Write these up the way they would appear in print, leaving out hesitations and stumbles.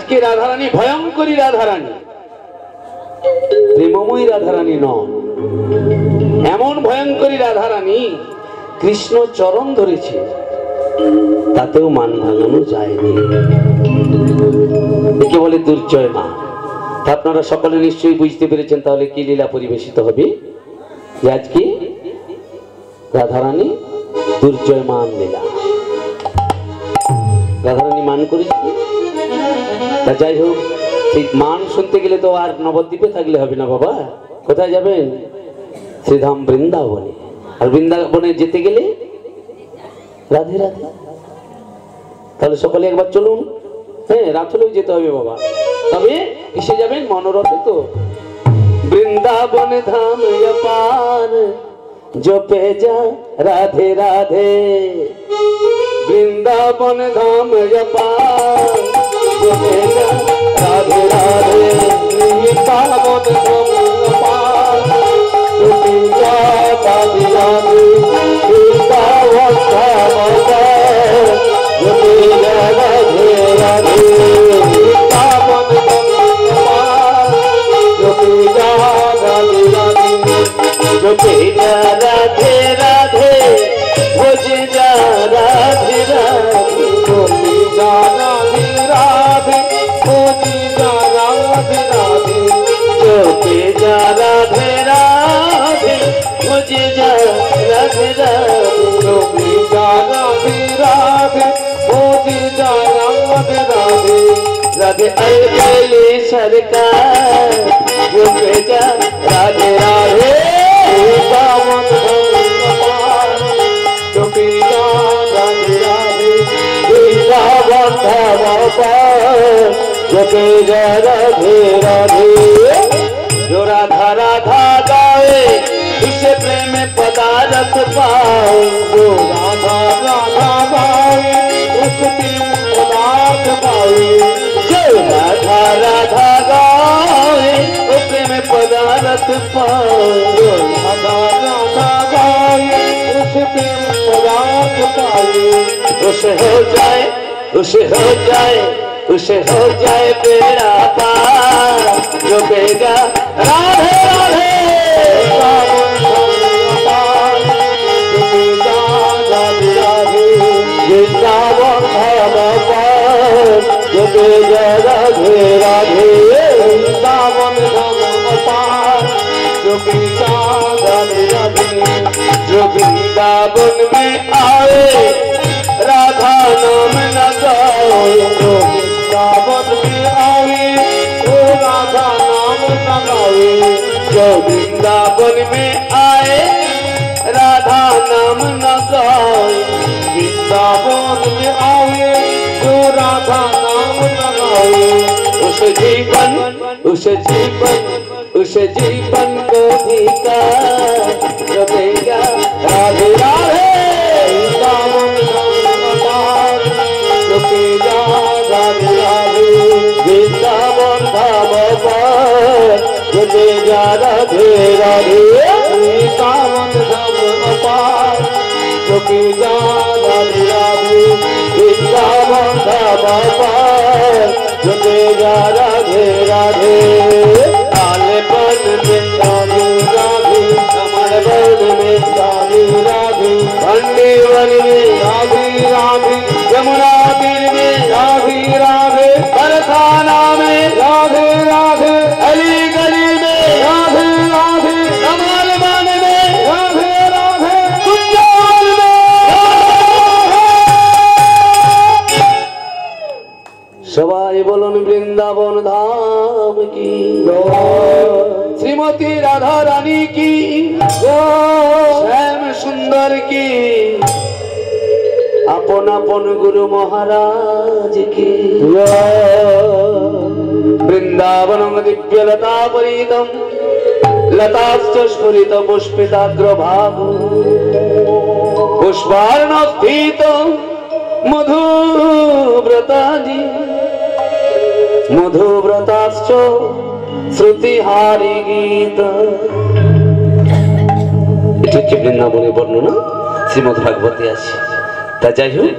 আজকে রাধারানী ভয়ঙ্করী রাধারানী, প্রেমময়ী রাধারানী নন, এমন ভয়ঙ্করী রাধারানী কৃষ্ণ চরণ ধরেছে, তাতেও মান ভাঙানো যায়নি। একে বলে দুর্জয় মা। তা আপনারা সকলে নিশ্চয়ই বুঝতে পেরেছেন তাহলে কি লীলা পরিবেশিত হবে। যে আজকে রাধারানী দুর্জয় মান লীলা, রাধারানী মান করেছে। তা যাই হোক, সেই মান শুনতে গেলে তো আর নবদ্বীপে থাকলে হবে না বাবা। কোথায় যাবেন? শ্রীধাম বৃন্দাবনে। আর বৃন্দাবনে যেতে গেলে রাধে রাধে। তাহলে সকলে একবার চলুন। হ্যাঁ, রাত হলেও যেতে হবে বাবা। তবে কিসে যাবেন? মনোরথে। তো বৃন্দাবন ধাম অপার জপে যা রাধে রাধে, বৃন্দাবন ধাম অপার জপে যা রাধে রাধে, বৃন্দাবন ধাম অপার জপে যা রাধে রাধে, বৃন্দাবন ধাম অপার জপে যা রাধে রাধে, বৃন্দাবন ধাম অপার জপে যা রাধে রাধে, জপে যা রাধে রাধে, ভজে যা রাধে রাধে, জপে যা রাধে রাধে, ভজে যা রাধে রাধে, জপে যা রাধে রাধে, ভজে যা রাধে রাধে, জপে যা রাধে রাধে, ভজে যা রাধে রাধে, রাধে अरबेली सरकार जपे जा राधे राधे, वृंदावन जपे जा राधे राधे, वृंदावन जपे जा राधे राधे। जो राधा राधा गाए उसे प्रेम पदारथ पाए, जो राधा राधा गाए उसे प्रेम पदारथ पाए, राधा राधा गाए ओ प्रेम पदारथ पाए, राधा राधा गाए उसे प्रेम पदारथ पाए, उसे हो जाए उसे हो जाए उसे हो जाए बेड़ा पार, जो बेगा राधे राधे, वृंदावन धाम पार जपे जा राधे राधे, वृंदावन धाम पार जपे जा राधे राधे, जो वृंदावन में आए राधा नाम न गाए, जो वृंदावन में आए ओ राधा नाम न गाए, जो वृंदावन में आए राधा नाम न गाए, वृंदावन में आए जो राधा नाम न गाए, उसे जीवन को धिकार जपेगा राधे राधे, वृंदावन धाम पार जपे जा राधे राधे, वृंदावन धाम पार जपे जा राधे राधे, वृंदावन धाम पार जपे जा राधे राधे, वृंदावन धाम पार जपे जा राधे राधे। काले बन में राधे राधे, कमल बन में राधे राधे, भंडी वन में राधे राधे, यमुना तीर में राधे राधे, बरसाना में राधे राधे, अली गली में राधे राधे, कमल बन में राधे राधे, कुंजाल में सवाई बोलन वृंदावन धाम की, श्रीमती राधा रानी की, श्याम सुंदर की, अपन अपन गुरु महाराज की, वृंदावन दिव्य लता परितम लताश्च स्फुरित पुष्पिताग्रभाग, पुष्पार्ण स्थित मधुव्रतादि, मधुव्रताश्च श्रुतिहारी गीत। এটা হচ্ছে বৃন্দাবনের বর্ণনা শ্রীমদ্ ভাগবতে আছে। তা যাই হোক,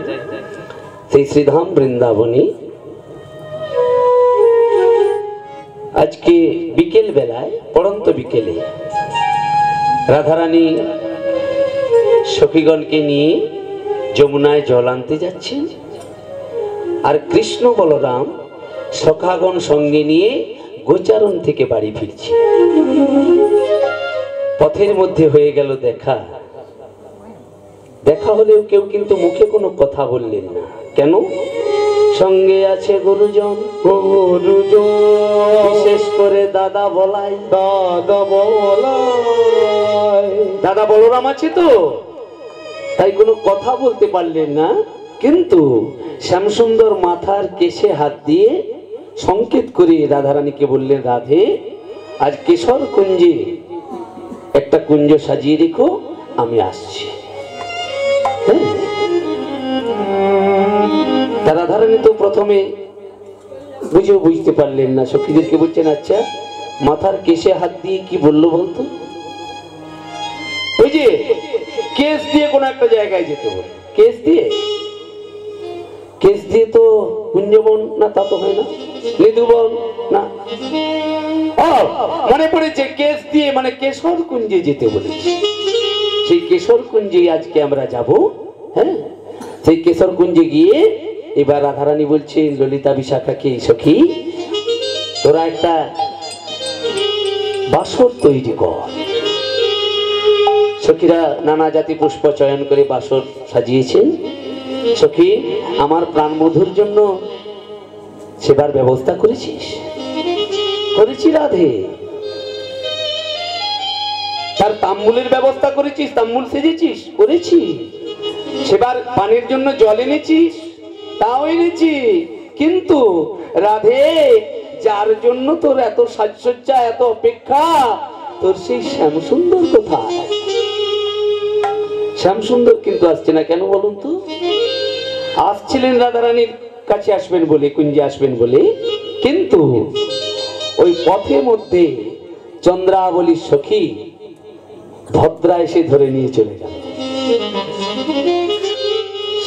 সেই শ্রীধাম বৃন্দাবনী আজকে বিকেল বেলায় পড়ন্ত বিকেলে রাধারানী সখীগণকে নিয়ে যমুনায় জল আনতে যাচ্ছেন, আর কৃষ্ণ বলরাম সখাগণ সঙ্গে নিয়ে গোচারণ থেকে বাড়ি ফিরছে। পথের মধ্যে হয়ে গেল দেখা। দেখা হলেও কেউ কিন্তু মুখে কোনো কথা বললেন না। কেন? সঙ্গে আছে গুরুজন, বিশেষ করে দাদা বলাই, দাদা বলরাম আছে তো, তাই কোনো কথা বলতে পারলেন না। কিন্তু শ্যামসুন্দর মাথার কেশে হাত দিয়ে সংকেত করে রাধারানীকে বললেন, রাধে আজ কেশর কুঞ্জে একটা কুঞ্জ সাজিয়ে রেখো, আমি আসছি। রাধারানী তো প্রথমে বুঝেও বুঝতে পারলেন না। সখীদেরকে বলছেন, আচ্ছা মাথার কেশে হাত দিয়ে কি বললো বলতো? ওই যে কেশ দিয়ে কোনো একটা জায়গায় যেতে বলে, কেশ দিয়ে, কেশ দিয়ে তো কুঞ্জবন না, তা তো হয় না, মৃদুবন না। মনে পড়েছে, কেশ দিয়ে মানে কেশর কুঞ্জে যেতে বলেছে। সেই কেশর কুঞ্জে আজকে আমরা যাব। হ্যাঁ, সেই কেশর কুঞ্জে গিয়ে এবার রাধারানী বলছে ললিতা বিশাখাকে, সখী তোরা একটা বাসর তৈরি কর। সখীরা নানা জাতি পুষ্প চয়ন করে বাসর সাজিয়েছেন। সখী আমার প্রাণ মধুর জন্য সেবার ব্যবস্থা করেছিস? করেছি রাধে। তার তাম্বুলের ব্যবস্থা করেছিস? তাম্বুল সেজেছিস? করেছি। সেবার পানির জন্য জল এনেছিস? তাও এনেছি। কিন্তু রাধে, যার জন্য তোর এত সাজসজ্জা, এত অপেক্ষা, তোর সেই শ্যামসুন্দর কোথায়? শ্যামসুন্দর কিন্তু আসছে না। কেন বলুন তো? আসছিলেন রাধারানীর কাছে আসবেন বলে, কুঞ্জে আসবেন বলে, কিন্তু ওই পথের মধ্যে চন্দ্রাবলীর সখী ভদ্রা এসে ধরে নিয়ে চলে গেল।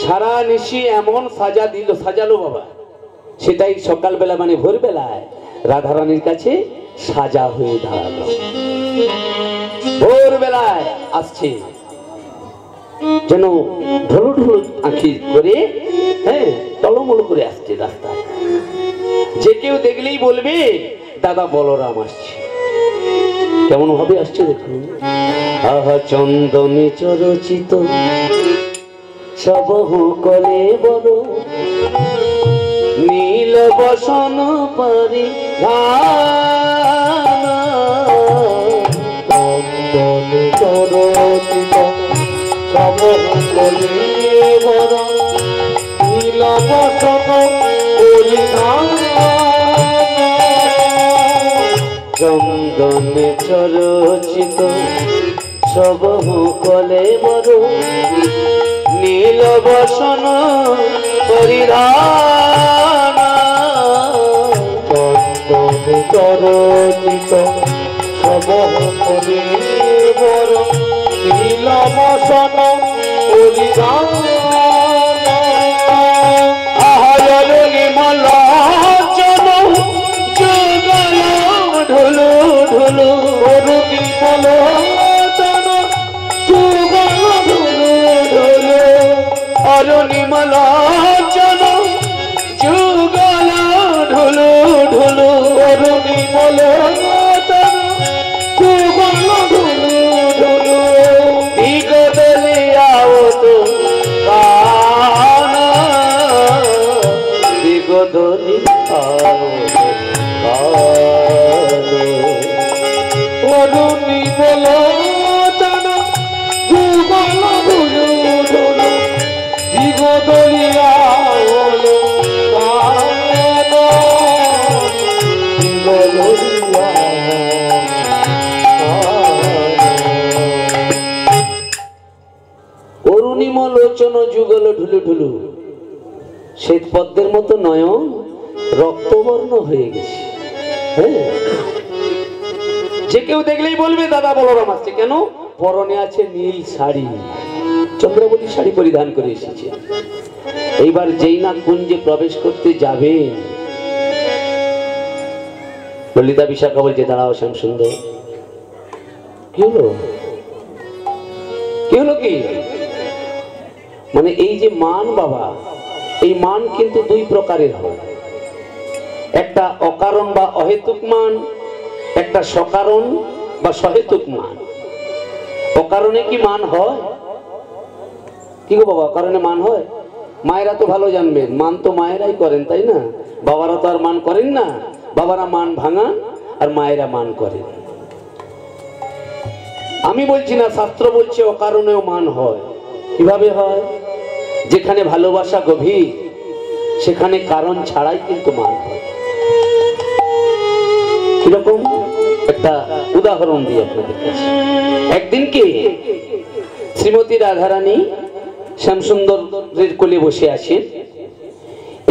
সারা নিশি এমন সাজালো বাবা, সেটাই সকালবেলা মানে ভোরবেলায় রাধারানীর কাছে সাজা হয়ে দাঁড়ালো। ভোরবেলায় আসছে যেন ঢোলো ঢোলো আঁখি করে, হ্যাঁ, টলমল করে আসছে রাস্তায়। যে কেউ দেখলেই বলবে দাদা বলরাম আসছে। কেমন ভাবে আসছে দেখুন। আহা চন্দনে চরচিত সবহু কলে বড়, নীল বসন পরি চন্দনে চরচিত সবহু কলে বড়, নীল বসন পরিধান, চন্দনে চরচিত সবহু কলে বড়, নীল বসন পরিধান, চন্দনে চরচিত সবহু কলে বড়, নীল বসন পরিধান, আহার নির্মল জন যুগল ঢুলু ঢুলু, নির্মল জন যুগল ঢুলু ঢুলু, অরুণিমল জন যুগল ঢুলু ঢুলু, অরুণিমল জন যুগল ঢুলু ঢুলু, দিগদলিয়াও তো কান, দিগদলিয়াও অরুণিমল জন যুগল ঢুলু ঢুলু, দিগদলিয়াও কান, অরুণিমলোচন যুগল ঢুলু ঢুলু, শ্বেত পদ্মের মতো নয়ন রক্তবর্ণ হয়ে গেছে। হ্যাঁ, যে কেউ দেখলেই বলবে দাদা বলরাম আসছে। কেন? পরনে আছে নীল শাড়ি, চন্দ্রাবলী শাড়ি পরিধান করে এসেছে। এইবার যেই না কুঞ্জে প্রবেশ করতে যাবেন, ললিতা বিশাখা বলছে দাঁড়াও শ্যাম সুন্দর, কি হলো কি হলো কি? মানে এই যে মান বাবা, এই মান কিন্তু দুই প্রকারের হয়, একটা অকারণ বা অহেতুক মান, একটা সকারণ বা সহেতুক মান। অকারণে কি মান হয়? কি গো বাবা, অকারণে মান হয়? মায়েরা তো ভালো জানবেন, মান তো মায়েরাই করেন, তাই না? বাবারা তো আর মান করেন না, বাবারা মান ভাঙান আর মায়েরা মান করেন। আমি বলছি না, শাস্ত্র বলছে অকারণেও মান হয়। কিভাবে হয়? যেখানে ভালোবাসা গভীর সেখানে কারণ ছাড়াই কিন্তু মান হয়। কিরকম? একটা উদাহরণ দিই আপনাদের কাছে। একদিন কি শ্রীমতী রাধারানী শ্যামসুন্দরের কোলে বসে আছেন,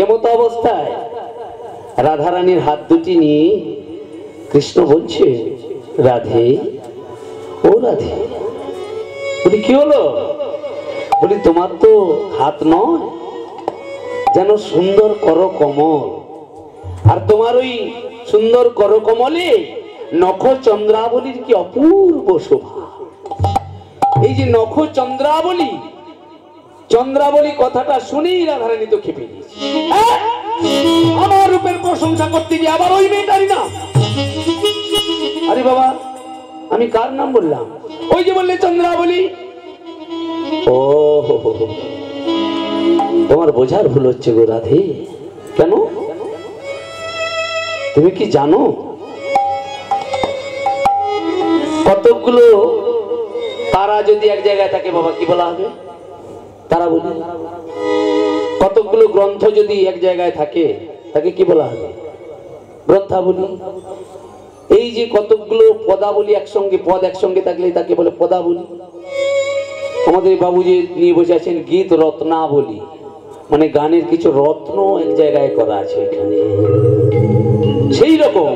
এমতো অবস্থায় রাধারানীর হাত দুটি নিয়ে কৃষ্ণ বলছে, রাধে ও রাধে। বলি কি হলো? বলি তোমার তো হাত নয়, যেন সুন্দর করকমল, আর তোমার ওই সুন্দর করকমলে নখ চন্দ্রাবলীর কি অপূর্ব শোভা। এই যে নখ চন্দ্রাবলী, চন্দ্রাবলী কথাটা শুনেই রাধারানী তো খেপে গিয়েছে। আমার রূপের প্রশংসা করতে গিয়ে আবার ওই মেয়েটারই না। আরে বাবা, আমি কার নাম বললাম? ওই যে বললে চন্দ্রাবলী। ও তোমার বোঝার ভুল হচ্ছে গো রাধে। কেন? তুমি কি জানো কতগুলো তারা যদি এক জায়গায় থাকে বাবা কি বলা হবে? তারা বলি। কতগুলো গ্রন্থ যদি এক জায়গায় থাকে তাকে কি বলা হবে? গ্রন্থাবলী। এই যে কতগুলো পদাবলী একসঙ্গে, পদ একসঙ্গে থাকলে তাকে বলে পদাবলী। আমাদের বাবুজি নিয়ে বসে আছেন গীত রত্নাবলী, মানে গানের কিছু রত্ন এক জায়গায় করা আছে এখানে। সেই রকম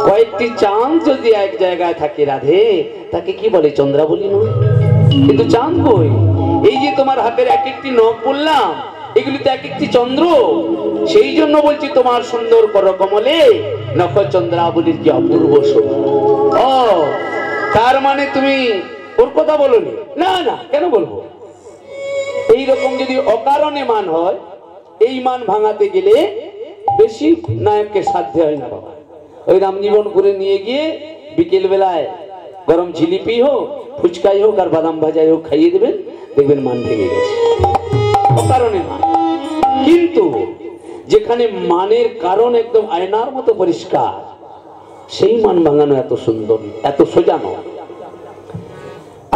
কয়েকটি চাঁদ যদি এক জায়গায় থাকে রাধে, তাকে কি বলে? চন্দ্রাবলী নয়। কিন্তু চাঁদ কই? এই যে তোমার হাতের এক একটি নখ বললাম, এগুলিতে এক একটি চন্দ্র। সেই জন্য বলছি তোমার সুন্দর করকমলে নখ চন্দ্রাবলীর কি অপূর্ব শোভা। ও তার মানে তুমি ওর কথা বলোনি? না না, কেন বলবো? এইরকম যদি অকারণে মান হয়, এই মান ভাঙাতে গেলে বেশি নায়ককে সাধ্য হয় না বাবা। ওই রামজীবন করে নিয়ে গিয়ে বিকেল বেলায় গরম জিলিপি হোক, ফুচকাই হোক আর বাদাম ভাজাই হোক খাইয়ে দেবেন, দেখবেন মান ভেঙে গেছে। অকারণে মান। কিন্তু যেখানে মানের কারণ একদম আয়নার মতো পরিষ্কার, সেই মান ভাঙানো এত সুন্দর, এত সোজা নয়।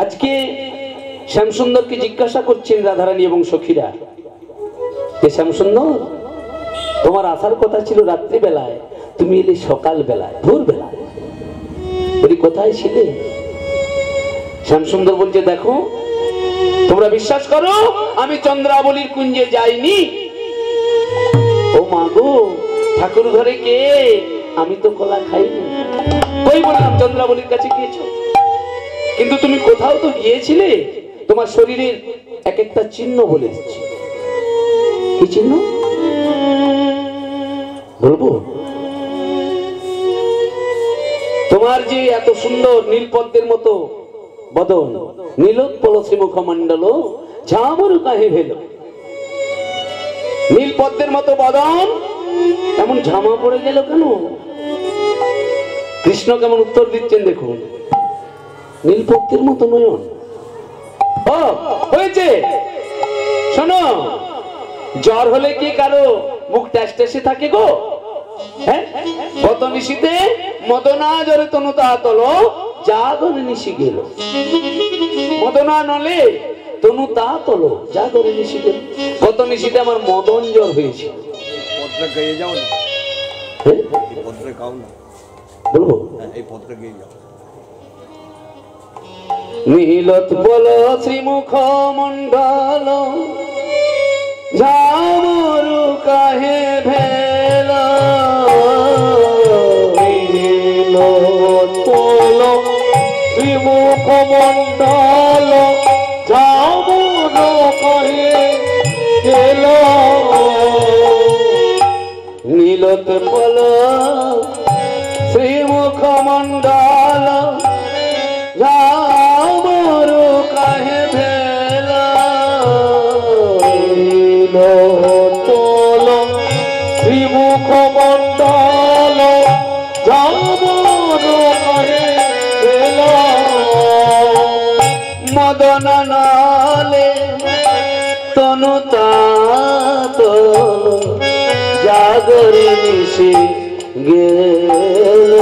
আজকে শ্যামসুন্দরকে জিজ্ঞাসা করছেন রাধারানী এবং সখীরা, যে শ্যামসুন্দর তোমার আসার কথা ছিল রাত্রি বেলায়, তুমি এলে সকাল বেলায়, ভোর বেলায়, বলি কোথায় ছিলে? শ্যামসুন্দর বলছে দেখো, তোমরা বিশ্বাস করো আমি চন্দ্রাবলীর কুঞ্জে যাইনি। ও মা গো, ঠাকুর ঘরে কে? আমি তো কলা খাইনি। ওই বললাম চন্দ্রাবলীর কাছে গিয়েছো, কিন্তু তুমি কোথাও তো গিয়েছিলে। তোমার শরীরের এক একটা চিহ্ন বলে দিচ্ছি। কি চিহ্ন বলবো? তোমার যে এত সুন্দর নীলপদ্মের মতো বদন, নীলোৎপল শ্রীমুখমণ্ডল ঝামর কাহে ভেল। নীলপদ্মের মতো বদন এমন ঝামা পড়ে গেল কেন? কৃষ্ণ কেমন উত্তর দিচ্ছেন দেখুন। নীলপদ্মের মতো নয়ন। ও হয়েছে, শোনো, জ্বর হলে কি কারো মুখ ট্যাস ট্যাসে থাকে গো? হ্যাঁ, কত নিশিতে মদনা জ্বরে তনু তাতল জাগরে নিশি গেল। মদনা নলে তনু তাতল জাগরে নিশি গেল। কত নিশিতে আমার মদন জ্বর হয়েছে। বলবো নীলোৎপল শ্রীমুখ মণ্ডল ঝামরু কাহে ভেল। নীলোৎপল শ্রীমুখ মণ্ডল ঝামরু কাহে ভেল। নীলোৎপল শ্রীমুখ মণ্ডল যামরু কাহে ভেলা তোল শ্রীমুখ মণ্ডল যামরু কাহে ভেলা মদন নালে তনু তাতল জাগরে মিশে গেল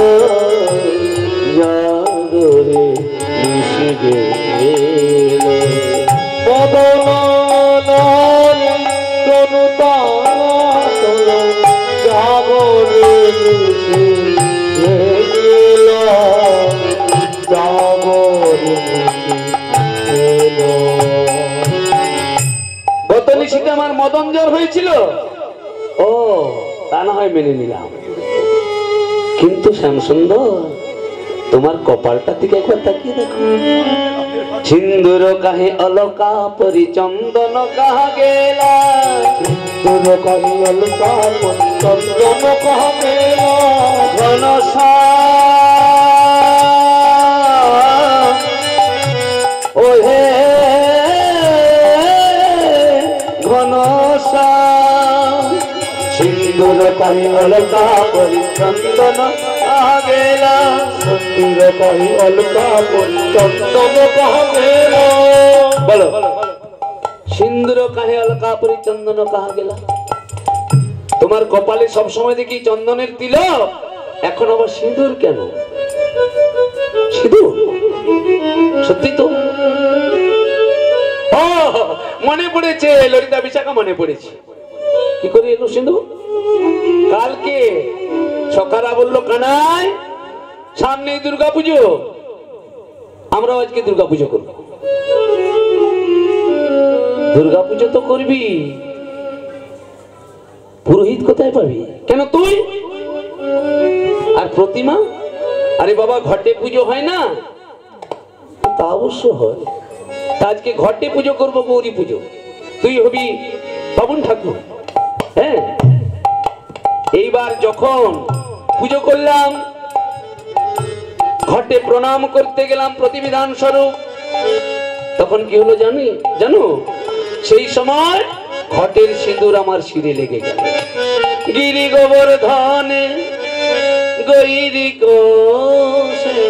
জাগরে মিশে গেল মদন নালে তনু তাতল জাগরে মিশে গেল জাগরে গত নিশীতে আমার মদন জ্বর হয়েছিল। ও তা না হয় মেনে নিলাম, কিন্তু শ্যামসুন্দর তোমার কপালটা থেকে একবার তাকিয়ে দেখো। সিন্দুর কাহে অলকা পরি চন্দন কাহা গেলা সিন্দুর কাহে অলকা পরি চন্দন কাহা গেলা ঘনশ্যাম ও হে ঘনশ্যাম সিন্দুর কাহে অলকা পরি চন্দন কাহা গেলা সিন্দুর কাহে অলকা পরি চন্দন কাহা গেলা। বলো সিন্দুর কাহে অলকা পরি চন্দন কাহা গেলা। তোমার কপালে সব সময় দেখি চন্দনের তিলক, এখন আবার সিঁদুর কেন? সিঁদুর সত্যি তো মনে পড়েছে, ললিতা বিশাখা মনে পড়েছে। কি করে এলো সিঁদুর? কালকে সখারা বললো কানাই সামনে দুর্গা পুজো, আমরা আজকে দুর্গা পুজো করবো। দুর্গা পুজো তো করবি, পুরোহিত কোথায় পাবি? কেন তুই আর প্রতিমা? আরে বাবা ঘটে পুজো হয় না? তা অবশ্য হয়, আজকে ঘটে পুজো করবো, গৌরী পুজো। তুই হবি বাবুন ঠাকুর। হ্যাঁ, এইবার যখন পুজো করলাম, ঘটে প্রণাম করতে গেলাম প্রতিবিধান স্বরূপ, তখন কি হলো জানো? সেই সময় ঘটের সিঁদুর আমার শিরে লেগে গেল। গিরি গোবর্ধনে গৈরি কোষে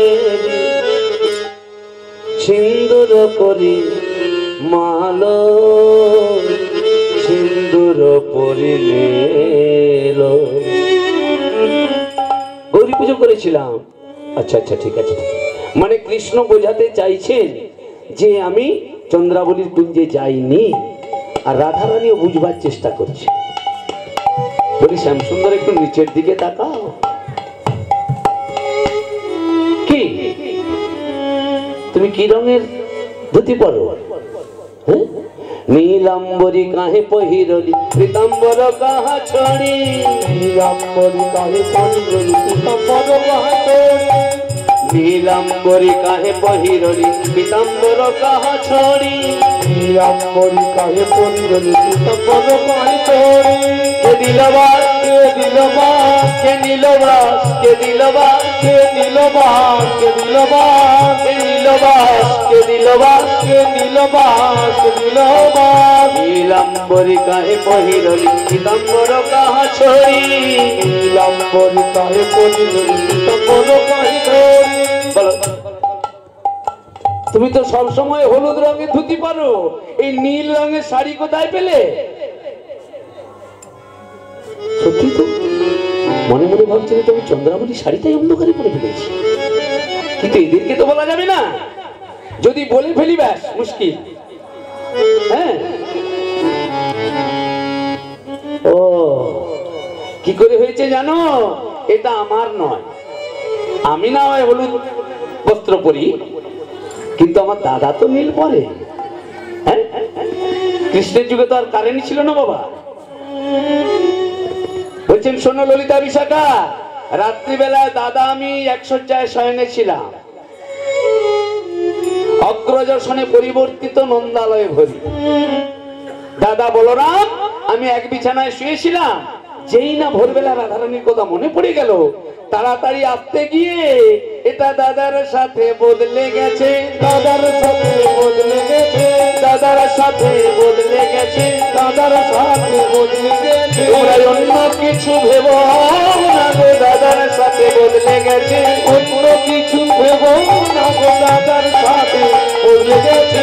সিন্দুর করি মাল সিন্দুর পরিলে। গৌরী পুজো করেছিলাম। আচ্ছা আচ্ছা ঠিক আছে, মানে কৃষ্ণ বোঝাতে চাইছেন যে আমি চন্দ্রাবলীর কুঞ্জে যাইনি, আর রাধারানীও বুঝবার চেষ্টা করছে। বলি শ্যামসুন্দর একটু নিচের দিকে তাকাও। কি তুমি কি রঙের ধুতি পরো? নীলাম্বরী কাহে পহিরলি পীতাম্বর কাহা ছড়ি নীলাম্বরী কাহে পহিরলি পীতাম্বর কাহা ছড়ি নীলাম্বরী কাহে পহিরলি পীতাম্বর কাহা ছড়ি নীলাম্বরী কাহে পহিরলি পীতাম্বর কাহা ছড়ি কে দিলবা কে দিলবা কে নীলবা কে দিলবা কে দিলবা কে দিলবা কে নীলবা কে দিলবা কে নীলবা কে দিলবা নীলাম্বরী কাহে পহিরলি পীতাম্বর কাহা ছড়ি নীলাম্বরী কাহে পহিরলি পীতাম্বর কাহা ছড়ি। তুমি তো সব সময় হলুদ রঙের ধুতি পরো, এই নীল রঙের শাড়ি কোথায় পেলে? সত্যি তো মনে মনে ভাবছি তুমি চন্দ্রাবলী শাড়িটাই অন্ধকারে পরে ফেলেছি, কিন্তু এদেরকে তো বলা যাবে না, যদি বলে ফেলি ব্যাস মুশকিল। হ্যাঁ, ও কি করে হয়েছে জানো? এটা আমার নয়, আমি না হয় হলুদ বস্ত্র পরি, কিন্তু আমার দাদা তো নীল পরে। হ্যাঁ, কৃষ্ণের যুগে তো আর কারেন্ট ছিল না বাবা। বলছেন শোনো ললিতা বিশাখা, রাত্রিবেলায় দাদা আমি এক শয্যায় শয়নে ছিলাম, অগ্রযশনে পরিবর্তিত নন্দালয়ে ভরি। দাদা বলরাম আমি এক বিছানায় শুয়েছিলাম, যেই না ভোরবেলা রাধারানীর কথা মনে পড়ে গেল, তাড়াতাড়ি আসতে গিয়ে এটা দাদার সাথে বদলে গেছে, দাদার সাথে বদলে গেছে, দাদার সাথে বদলে গেছে, দাদার সাথে বদলে গেছে। তোমরা অন্য কিছু ভেবো না গো, দাদার সাথে বদলে গেছে, অন্য কিছু ভেবো না গো, দাদার সাথে বদলে গেছে।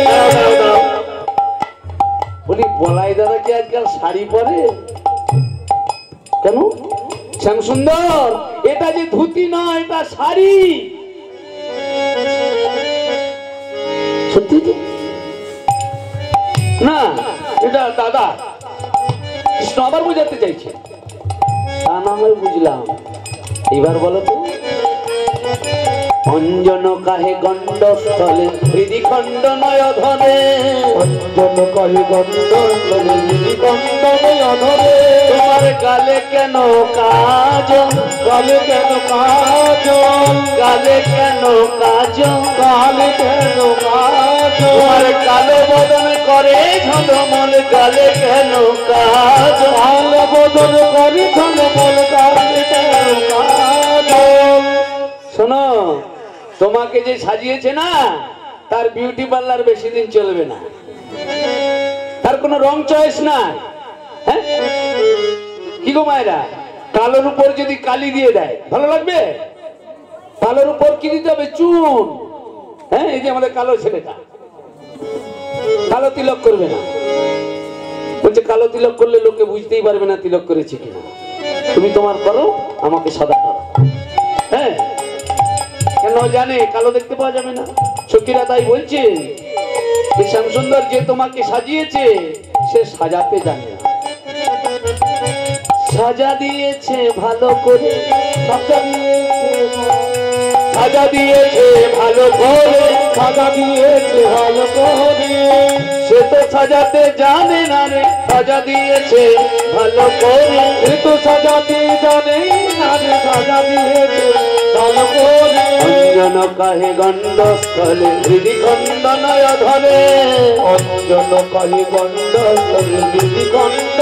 বলি বলাই দাদা কি আজকাল শাড়ি পরে কেন? শ্যাম সুন্দর, এটা যে ধুতি নয়, এটা শাড়ি। সত্যি না, এটা দাদা কৃষ্ণ আবার বুঝাতে চাইছে। তা না হয় বুঝলাম, এবার বলো তো। অঞ্জন কাহে গণ্ডস্থলে হৃদি খণ্ড নয় ধরে, অঞ্জন কাহে গণ্ডস্থলে হৃদি খণ্ড নয় ধরে। তোমার গালে কেন কাজল, গালে কেন কাজল, গালে কেন কাজল, গালে কেন কাজল। তোমার কালো বদন করে ঝলমল, গালে কেন কাজল, কালো বদন করে ঝলমল, গালে কেন কাজল। শোনো, তোমাকে যে সাজিয়েছে না, তার বিউটি পার্লার বেশি দিন চলবে না, তার কোনো রং চয়েস না। হ্যাঁ কি গো মায়েরা, কালোর উপর যদি কালি দিয়ে দেয় ভালো লাগবে? কালোর উপর কি দিতে হবে? চুন। হ্যাঁ, এই যে আমাদের কালো ছেলেটা কালো তিলক করবে না, বলছে কালো তিলক করলে লোকে বুঝতেই পারবে না তিলক করেছে কিনা। তুমি তোমার করো, আমাকে সাদা করো। হ্যাঁ, কেন জানে কালো দেখতে পাওয়া যাবে না। সখীরা তাই বলছে শ্যাম সুন্দর যে তোমাকে সাজিয়েছে সে সাজাতে জানে না। সাজা দিয়েছে ভালো করে, সাজা দিয়েছে ভালো করে, সাজা দিয়েছে ভালো করে। সে তো সাজাতে জানে না রে, সাজা দিয়েছে ভালো করে। সে তো সাজাতে জানে না রে, সাজা দিয়েছে ভালো করে। অঞ্জন কাহে গণ্ডস্থলে হৃদি খণ্ড নয় ধরে, অঞ্জন কাহে গণ্ডস্থলে হৃদি খণ্ড